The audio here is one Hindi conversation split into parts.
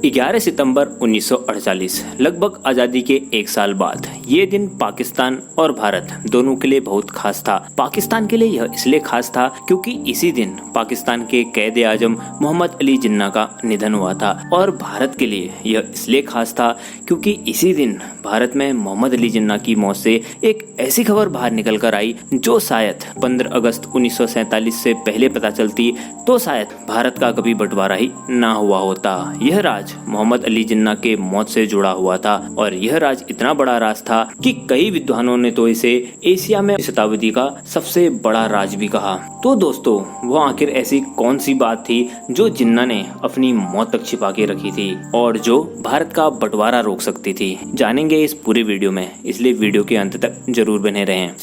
11 सितंबर 1948 लगभग आज़ादी के एक साल बाद ये दिन पाकिस्तान और भारत दोनों के लिए बहुत खास था। पाकिस्तान के लिए यह इसलिए खास था क्योंकि इसी दिन पाकिस्तान के कैद आजम मोहम्मद अली जिन्ना का निधन हुआ था और भारत के लिए यह इसलिए खास था क्योंकि इसी दिन भारत में मोहम्मद अली जिन्ना की मौत से एक ऐसी खबर बाहर निकल कर आई जो शायद 15 अगस्त 1947 से पहले पता चलती तो शायद भारत का कभी बंटवारा ही ना हुआ होता। यह राज मोहम्मद अली जिन्ना के मौत से जुड़ा हुआ था और यह राज इतना बड़ा राज था कि कई विद्वानों ने तो इसे एशिया में शताब्दी का सबसे बड़ा राज भी कहा। तो दोस्तों, वो आखिर ऐसी कौन सी बात थी जो जिन्ना ने अपनी मौत तक छिपा के रखी थी और जो भारत का बंटवारा रोक सकती थी, जानेंगे इस पूरे वीडियो में, इसलिए वीडियो के अंत तक जरूर बने रहें।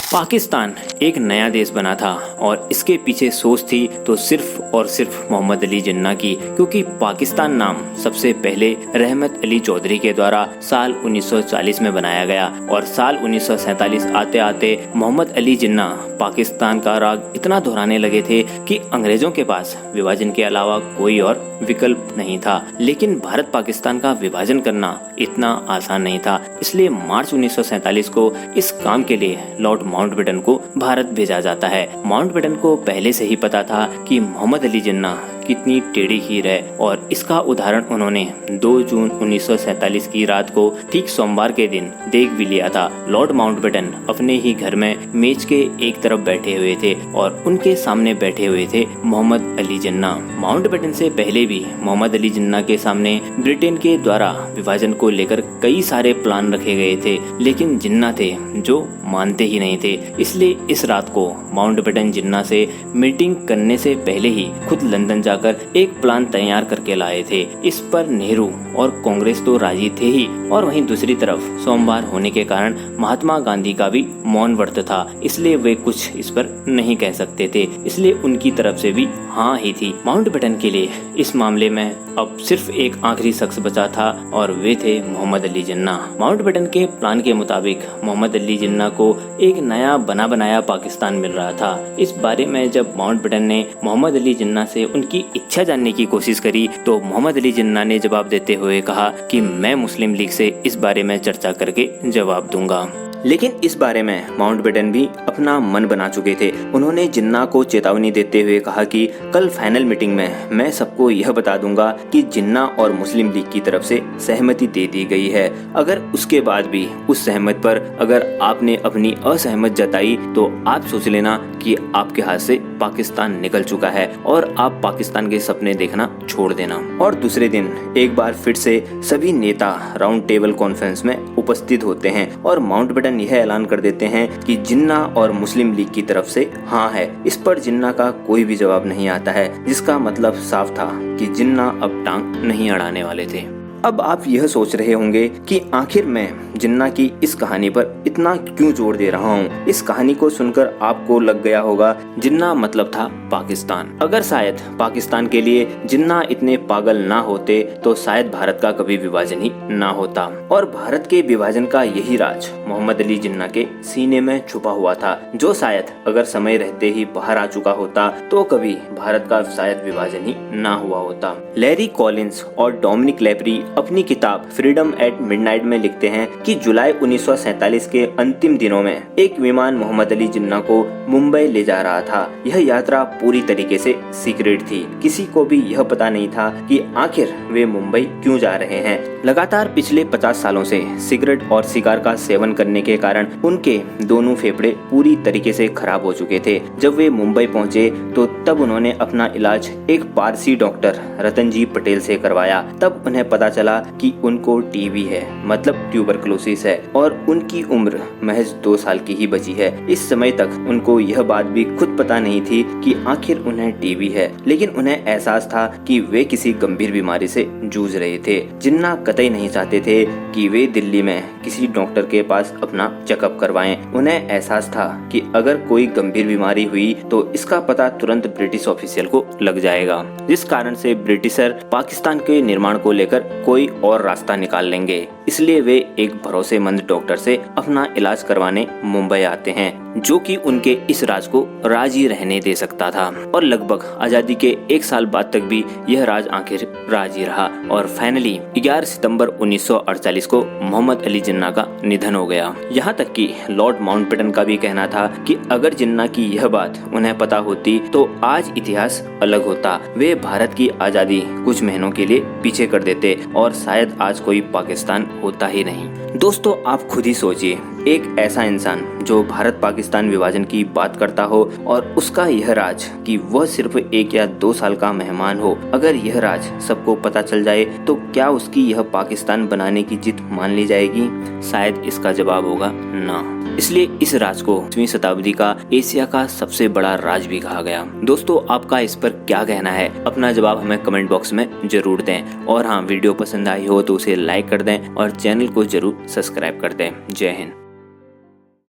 पाकिस्तान एक नया देश बना था और इसके पीछे सोच थी तो सिर्फ और सिर्फ मोहम्मद अली जिन्ना की, क्योंकि पाकिस्तान नाम सबसे पहले रहमत अली चौधरी के द्वारा साल 1940 में बनाया गया और साल 1947 आते आते मोहम्मद अली जिन्ना पाकिस्तान का राग इतना दोहराने लगे थे कि अंग्रेजों के पास विभाजन के अलावा कोई और विकल्प नहीं था। लेकिन भारत पाकिस्तान का विभाजन करना इतना आसान नहीं था, इसलिए मार्च 1947 को इस काम के लिए लॉर्ड माउंटबेटन को भारत भेजा जाता है। माउंटबेटन को पहले से ही पता था कि मोहम्मद अली जिन्ना कितनी टेढ़ी खीर है और इसका उदाहरण उन्होंने 2 जून 1947 की रात को ठीक सोमवार के दिन देख भी लिया था। लॉर्ड माउंटबेटन अपने ही घर में मेज के एक तरफ बैठे हुए थे और उनके सामने बैठे हुए थे मोहम्मद अली जिन्ना। माउंटबेटन से पहले भी मोहम्मद अली जिन्ना के सामने ब्रिटेन के द्वारा विभाजन को लेकर कई सारे प्लान रखे गए थे, लेकिन जिन्ना थे जो मानते ही नहीं थे। इसलिए इस रात को माउंटबेटन जिन्ना से मीटिंग करने से पहले ही खुद लंदन जाकर एक प्लान तैयार करके लाए थे। इस पर नेहरू और कांग्रेस तो राजी थे ही और वहीं दूसरी तरफ सोमवार होने के कारण महात्मा गांधी का भी मौन व्रत था, इसलिए वे कुछ इस पर नहीं कह सकते थे, इसलिए उनकी तरफ से भी हाँ ही थी। माउंटबेटन के लिए इस मामले में अब सिर्फ एक आखिरी शख्स बचा था और वे थे मोहम्मद अली जिन्ना। माउंटबेटन के प्लान के मुताबिक मोहम्मद अली जिन्ना को एक नया बना बनाया पाकिस्तान मिल रहा था। इस बारे में जब माउंटबेटन ने मोहम्मद अली जिन्ना से उनकी इच्छा जानने की कोशिश करी तो मोहम्मद अली जिन्ना ने जवाब देते हुए कहा कि मैं मुस्लिम लीग से इस बारे में चर्चा करके जवाब दूंगा। लेकिन इस बारे में माउंटबेटन भी अपना मन बना चुके थे। उन्होंने जिन्ना को चेतावनी देते हुए कहा कि कल फाइनल मीटिंग में मैं सबको यह बता दूंगा कि जिन्ना और मुस्लिम लीग की तरफ से सहमति दे दी गई है। अगर उसके बाद भी उस सहमति पर अगर आपने अपनी असहमत जताई तो आप सोच लेना कि आपके हाथ से पाकिस्तान निकल चुका है और आप पाकिस्तान के सपने देखना छोड़ देना। और दूसरे दिन एक बार फिर से सभी नेता राउंड टेबल कॉन्फ्रेंस में उपस्थित होते हैं और माउंटबेटन यह ऐलान कर देते हैं कि जिन्ना और मुस्लिम लीग की तरफ से हाँ है। इस पर जिन्ना का कोई भी जवाब नहीं आता है, जिसका मतलब साफ था कि जिन्ना अब टांग नहीं अड़ाने वाले थे। अब आप यह सोच रहे होंगे कि आखिर मैं जिन्ना की इस कहानी पर इतना क्यों जोर दे रहा हूँ। इस कहानी को सुनकर आपको लग गया होगा जिन्ना मतलब था पाकिस्तान। अगर शायद पाकिस्तान के लिए जिन्ना इतने पागल ना होते तो शायद भारत का कभी विभाजन ही ना होता और भारत के विभाजन का यही राज मोहम्मद अली जिन्ना के सीने में छुपा हुआ था, जो शायद अगर समय रहते ही बाहर आ चुका होता तो कभी भारत का शायद विभाजन ही ना हुआ होता। लैरी कॉलिंस और डोमिनिक लेपरी अपनी किताब फ्रीडम एट मिडनाइट में लिखते हैं कि जुलाई 1947 के अंतिम दिनों में एक विमान मोहम्मद अली जिन्ना को मुंबई ले जा रहा था। यह यात्रा पूरी तरीके से सीक्रेट थी। किसी को भी यह पता नहीं था कि आखिर वे मुंबई क्यों जा रहे हैं। लगातार पिछले 50 सालों से सिगरेट और सिगार का सेवन करने के कारण उनके दोनों फेफड़े पूरी तरीके से खराब हो चुके थे। जब वे मुंबई पहुंचे तो तब उन्होंने अपना इलाज एक पारसी डॉक्टर रतनजी पटेल से करवाया। तब उन्हें पता चला कि उनको टीबी है, मतलब ट्यूबरकुलोसिस है और उनकी उम्र महज 2 साल की ही बची है। इस समय तक उनको यह बात भी खुद पता नहीं थी कि आखिर उन्हें टीबी है, लेकिन उन्हें एहसास था कि वे किसी गंभीर बीमारी से जूझ रहे थे। जिन्ना कतई नहीं चाहते थे कि वे दिल्ली में किसी डॉक्टर के पास अपना चेकअप करवाएं। उन्हें एहसास था कि अगर कोई गंभीर बीमारी हुई तो इसका पता तुरंत ब्रिटिश ऑफिशियल को लग जाएगा, जिस कारण से ब्रिटिशर पाकिस्तान के निर्माण को लेकर कोई और रास्ता निकाल लेंगे। इसलिए वे एक भरोसेमंद डॉक्टर से अपना इलाज करवाने मुंबई आते हैं। जो कि उनके इस राज को राज ही रहने दे सकता था। और लगभग आजादी के 1 साल बाद तक भी यह राज आखिर राज ही रहा। और फाइनली 11 सितंबर 1948 को मोहम्मद अली जिन्ना का निधन हो गया। यहाँ तक कि लॉर्ड माउंटबेटन का भी कहना था कि अगर जिन्ना की यह बात उन्हें पता होती तो आज इतिहास अलग होता। वे भारत की आजादी कुछ महीनों के लिए पीछे कर देते और शायद आज कोई पाकिस्तान होता ही नहीं। दोस्तों, आप खुद ही सोचिए, एक ऐसा इंसान जो भारत पाकिस्तान विभाजन की बात करता हो और उसका यह राज कि वह सिर्फ 1 या 2 साल का मेहमान हो, अगर यह राज सबको पता चल जाए तो क्या उसकी यह पाकिस्तान बनाने की जिद मान ली जाएगी? शायद इसका जवाब होगा ना। इसलिए इस राज को 20वीं शताब्दी का एशिया का सबसे बड़ा राज भी कहा गया। दोस्तों, आपका इस पर क्या कहना है? अपना जवाब हमें कमेंट बॉक्स में जरूर दें। और हाँ, वीडियो पसंद आई हो तो उसे लाइक कर दें और चैनल को जरूर सब्सक्राइब कर दें। जय हिंद।